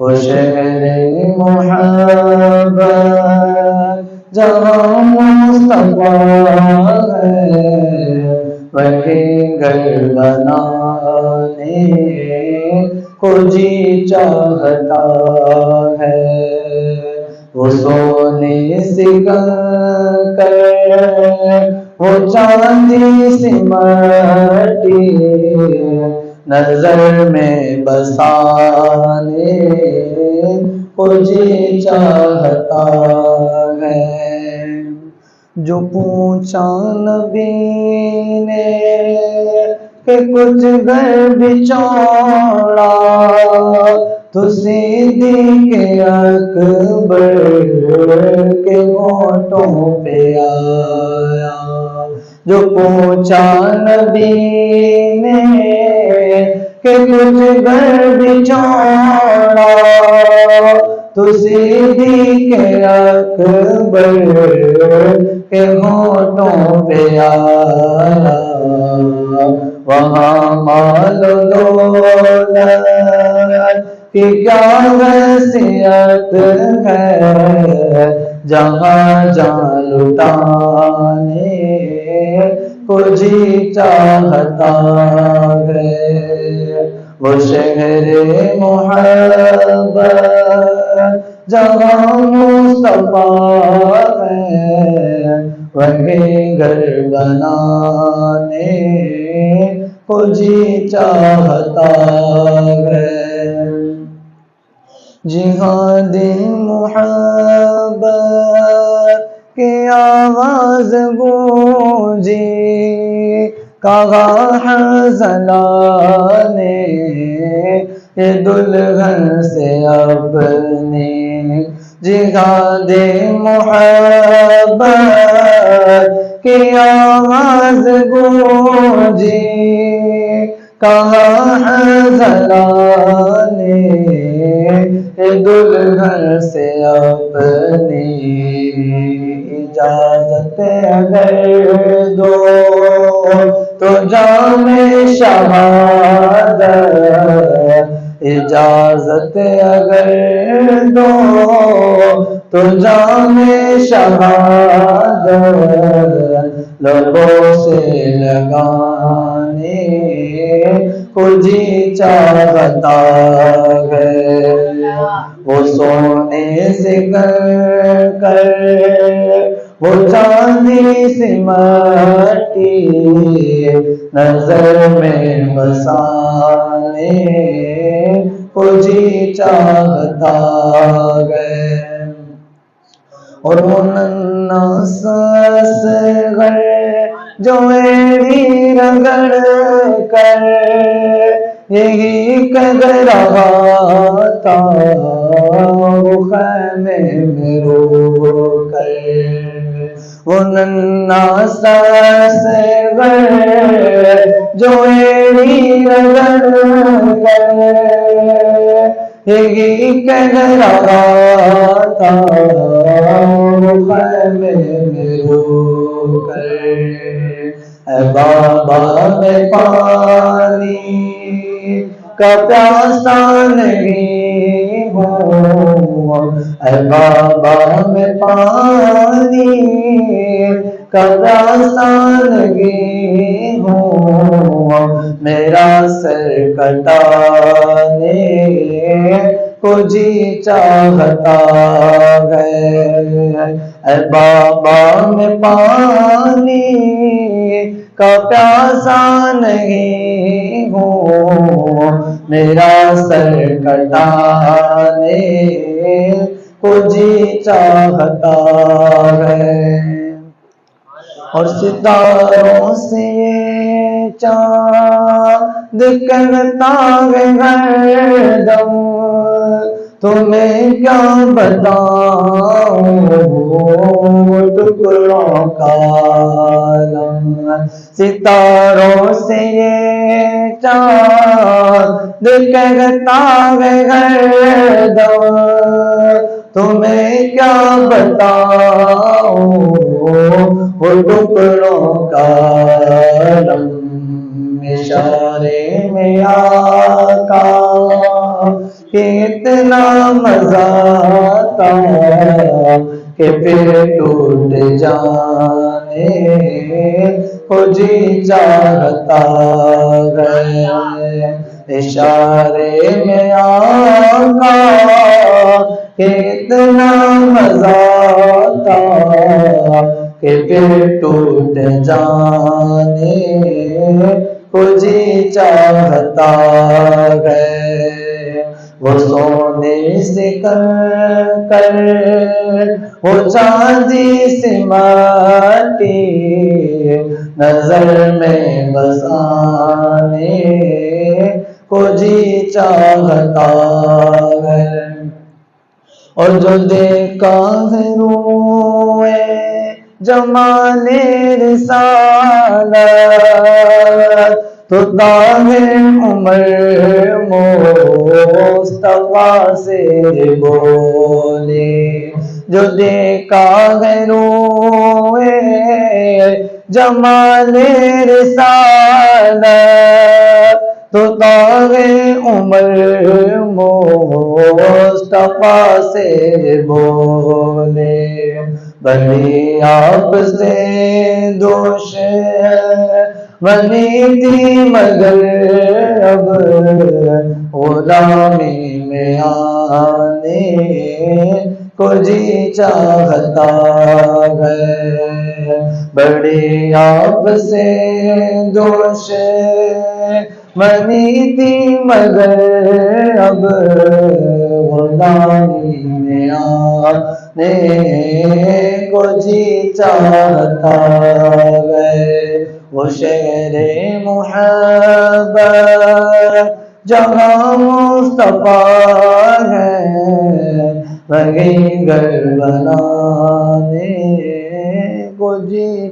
وہ شہر محبت جہاں مصطفیٰ ہے، وہی گھر بنانے کو جی چاہتا ہے۔ وہ سونے سے کر وہ چاندی سی مٹی نظر میں بسانے کو جی چاہتا ہے۔ جو پوچھا نبی نے کہ کچھ گھر بچوڑا تو صدیق اکبر کے ہونٹوں پہ آیا۔ جو پوچھا نبی نے کہ کچھ گھر بچوڑا تو صدیق اکبر کے ہونٹوں پہ آیا۔ وہاں مال و دولت کی کیا حیثیت ہے، جہاں جان لٹانے کو جی چاہتا ہے۔ وہ شہر محبت جہاں مصطفیٰ ہے، وہی گھر بنانے کو جی چاہتا ہے۔ جہاد محبت کی آواز گونجی، کہا حنظلہ نے یہ دلہن سے اپنی۔ جہاد محبت کی آواز گونجی، کہا حنظلہ نے یہ دلہن سے اپنی۔ اجازت اگر دو تو جام شہادت، اجازت اگر دو تو جام شہادت لبوں سے لگانے کو جی چاہتا ہے۔ وہ سونے سے کر وہ چاندی سی مٹی نظر میں بسانے کو جی چاہتا ہے۔ اور وہ ننھا سا اصغر جو ایڑی رگڑ کر یہی کہہ رہا تھا، وہ خیمے میں رو کر۔ وہ ننھا سا اصغر جو ایڑی رگڑ کر یہی کہہ رہا تھا، وہ خیمے میں رو کر۔ اے بابا میں پانی کا پیاسا نہیں ہوں، اے بابا میں پانی کا پیاسا نہیں ہوں، میرا سر کٹانے کو جی چاہتا ہے۔ اے بابا میں پانی کا پیاسا نہیں ہوں، میرا سر کٹانے کو جی چاہتا ہے۔ اور ستاروں سے یہ چاند کرتا ہے ہر دم، تمہیں کیا بتاؤں ٹکڑوں کا عالم۔ ستاروں سے یہ چاند کہتا ہے ہر دم، تمہیں کیا بتاؤں وہ ٹکڑوں کا عالم۔ اشارے میں آقا کہ اتنا مزہ آتا کہ پھر ٹوٹ جانے کو جی چاہتا ہے اشارے میں آقا کہ اتنا مزہ آتا کہ پھر ٹوٹ جانے کو جی چاہتا ہے وہ سونے سے کر وہ چاندی سے ماٹی نظر میں بسانے کو جی چاہتا ہے اور جو دیکھا ہے روئے جمال رسالت تو طاہر عمر مصطفیٰ سے بولے جو دیکھا ہے روئے جمال رسالت تو طاہر عمر مصطفیٰ سے بولے بھلی آپ سے دوش بنی تھی مگر اب غلامی میں آنے کو جی چاہتا ہے بڑی آپ سے دوش بنی تھی مگر اب غلامی میں آنے کو جی چاہتا ہے وہ شہر محبت جہاں مصطفیٰ ہے وہیں گھر بنانے کو جی